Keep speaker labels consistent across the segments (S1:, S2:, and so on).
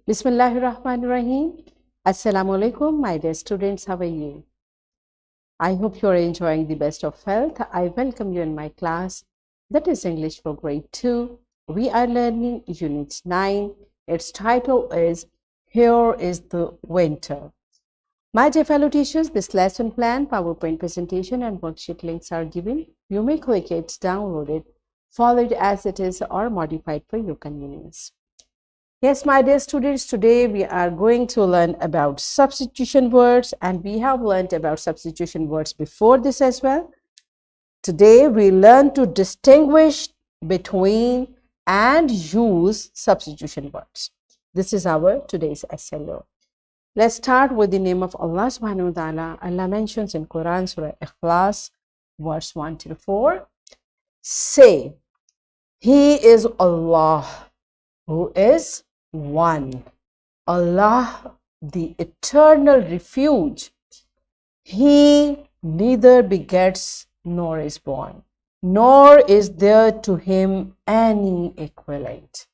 S1: Bismillahirrahmanirrahim. Assalamu alaikum, my dear students. How are you? I hope you are enjoying the best of health. I welcome you in my class. That is English for grade 2. We are learning unit 9. Its title is Here is the Winter. My dear fellow teachers, this lesson plan, PowerPoint presentation and worksheet links are given. You may click it, download it, follow it as it is or modify it for your convenience. Yes, my dear students, today we are going to learn about substitution words, and we have learned about substitution words before this as well. Today we learn to distinguish between and use substitution words. This is our today's SLO. Let's start with the name of Allah subhanahu wa ta'ala. Allah mentions in Quran Surah Ikhlas, verse 1 to 4. Say, He is Allah, who is one. Allah, the eternal refuge. He neither begets nor is born, nor is there to him any equivalent.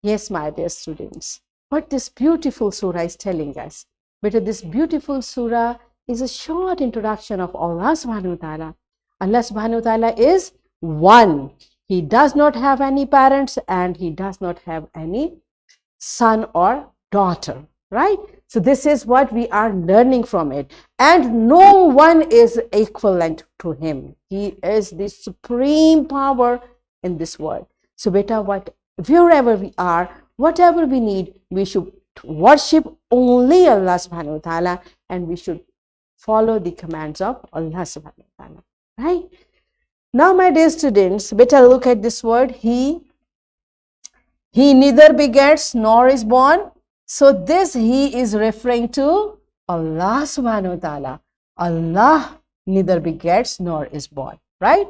S1: Yes, my dear students, what this beautiful surah is telling us. But this beautiful surah is a short introduction of Allah subhanahu wa ta'ala. Allah subhanahu wa ta'ala is one. He does not have any parents and he does not have any son or daughter, right? So this is what we are learning from it. And no one is equivalent to him. He is the supreme power in this world. So beta, wherever we are, whatever we need, we should worship only Allah subhanahu wa ta'ala, and we should follow the commands of Allah subhanahu wa ta'ala, right? Now, my dear students, better look at this word, He neither begets nor is born. So this He is referring to Allah subhanahu wa ta'ala. Allah neither begets nor is born, right?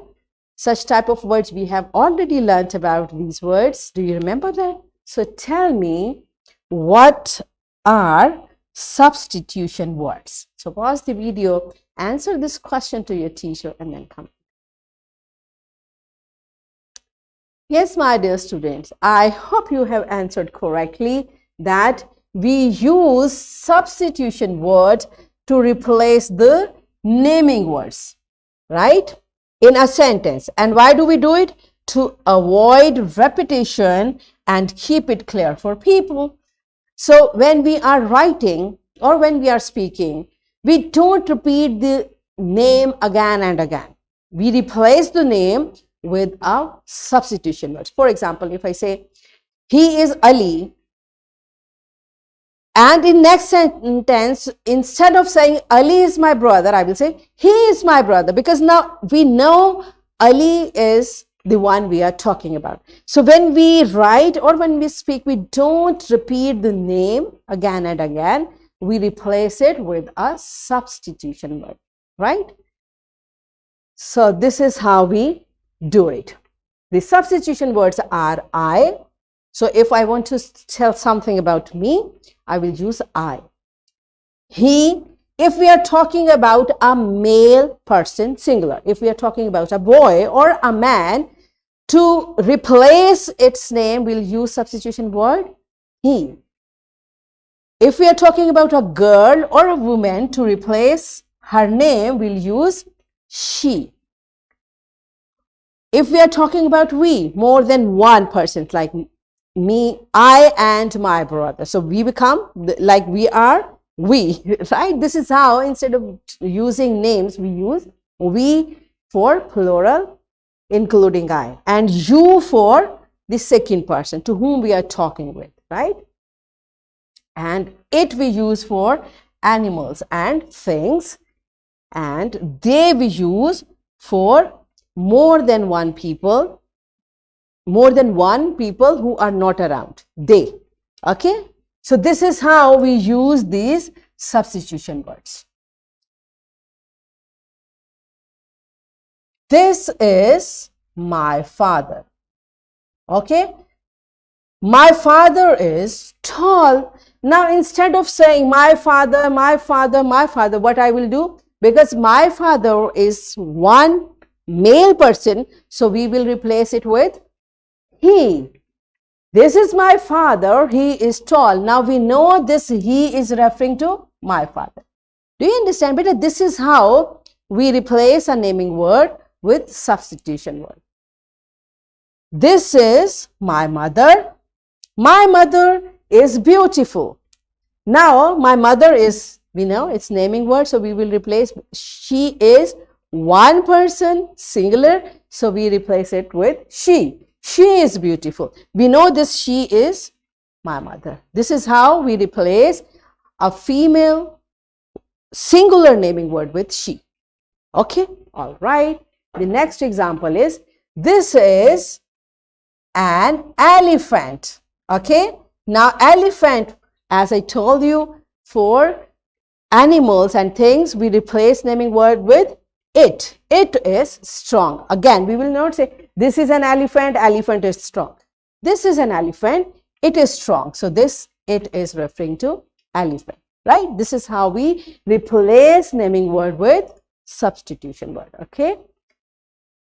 S1: Such type of words we have already learnt about these words. Do you remember that? So tell me, what are substitution words? So pause the video, answer this question to your teacher, and then come. Yes, my dear students, I hope you have answered correctly that we use substitution words to replace the naming words, right, in a sentence. And why do we do it? To avoid repetition and keep it clear for people. So when we are writing or when we are speaking, we don't repeat the name again and again. We replace the name with a substitution words. For example, if I say, he is Ali, and in next sentence, instead of saying Ali is my brother, I will say he is my brother, because now we know Ali is the one we are talking about. So when we write or when we speak, we don't repeat the name again and again. We replace it with a substitution word, right? So this is how we do it. The substitution words are I. So if I want to tell something about me, I will use I. He, if we are talking about a male person, singular. If we are talking about a boy or a man, to replace its name, we'll use substitution word he. If we are talking about a girl or a woman, to replace her name, we'll use she. If we are talking about we, more than one person, like me, I and my brother. So we become like we are we, right? This is how, instead of using names, we use we for plural, including I, and you for the second person to whom we are talking with, right? And it we use for animals and things, and they we use for more than one people who are not around, they. Okay, so this is how we use these substitution words. This is my father. Okay, my father is tall. Now instead of saying my father, what I will do, because my father is one male person, so we will replace it with he. This is my father. He is tall. Now we know this he is referring to my father. Do you understand? But this is how we replace a naming word with substitution word. This is my mother. My mother is beautiful. Now my mother is, we know it's naming word, so we will replace she is one person, singular, so we replace it with she. She is beautiful. We know this she is my mother. This is how we replace a female singular naming word with she. Okay, all right. The next example is, this is an elephant. Okay, now elephant, as I told you, for animals and things, we replace naming word with it. It is strong. Again, we will not say this is an elephant, elephant is strong. This is an elephant, it is strong. So this it is referring to elephant, right? This is how we replace naming word with substitution word. Okay,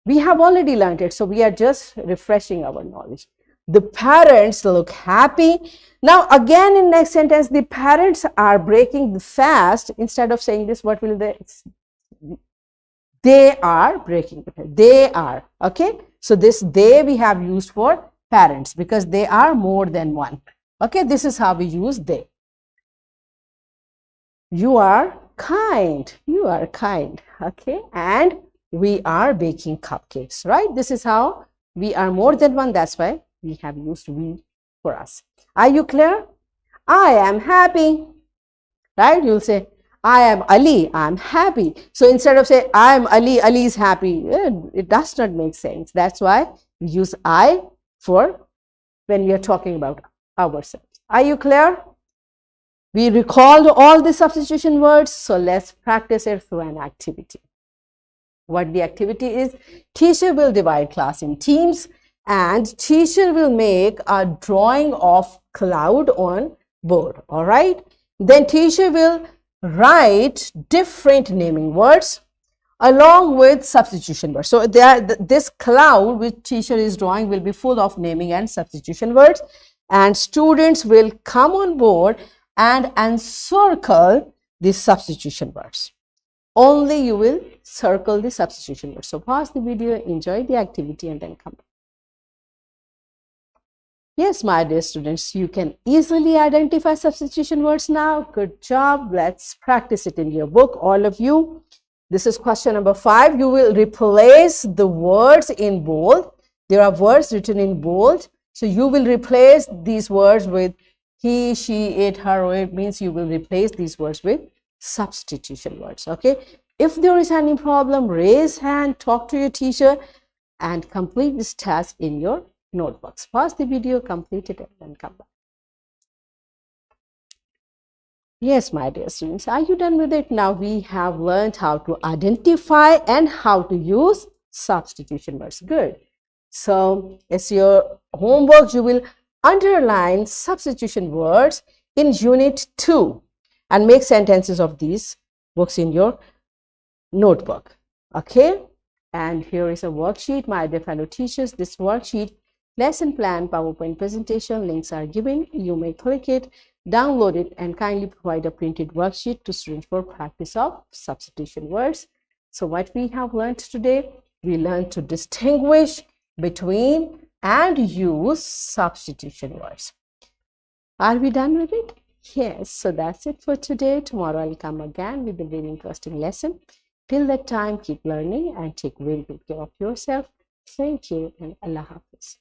S1: we have already learned it, so we are just refreshing our knowledge. The parents look happy. Now again, in next sentence, the parents are breaking the fast. Instead of saying this, what will they are breaking the fast. They are. Okay, so this they we have used for parents because they are more than one. Okay, this is how we use they. You are kind. You are kind. Okay, and we are baking cupcakes, right? This is how we are more than one. That's why we have used we for us. Are you clear? I am happy, right? You'll say, I am Ali, I'm happy. So instead of saying, I am Ali, Ali is happy, it does not make sense. That's why we use I for when we are talking about ourselves. Are you clear? We recalled all the substitution words, so let's practice it through an activity. What the activity is, teacher will divide class in teams and teacher will make a drawing of cloud on board. All right, then teacher will write different naming words along with substitution words. So this cloud which teacher is drawing will be full of naming and substitution words, and students will come on board and encircle the substitution words. Only you will circle the substitution words. So pause the video, enjoy the activity, and then come back. Yes, my dear students, you can easily identify substitution words now. Good job. Let's practice it in your book, all of you. This is question number 5. You will replace the words in bold. There are words written in bold. So you will replace these words with he, she, it, her, or it means you will replace these words with substitution words. Okay. If there is any problem, raise hand, talk to your teacher, and complete this task in your notebooks. Pause the video, complete it, and then come back. Yes, my dear students, are you done with it? Now we have learned how to identify and how to use substitution words. Good. So as your homework, you will underline substitution words in unit 2 and make sentences of these books in your notebook. Okay, and here is a worksheet, my dear fellow teachers. This worksheet, lesson plan, PowerPoint presentation, links are given. You may click it, download it, and kindly provide a printed worksheet to students for practice of substitution words. So what we have learned today, we learned to distinguish between and use substitution words. Are we done with it? Yes, so that's it for today. Tomorrow I'll come again with a very interesting lesson. Till that time, keep learning and take very good care of yourself. Thank you, and Allah Hafiz.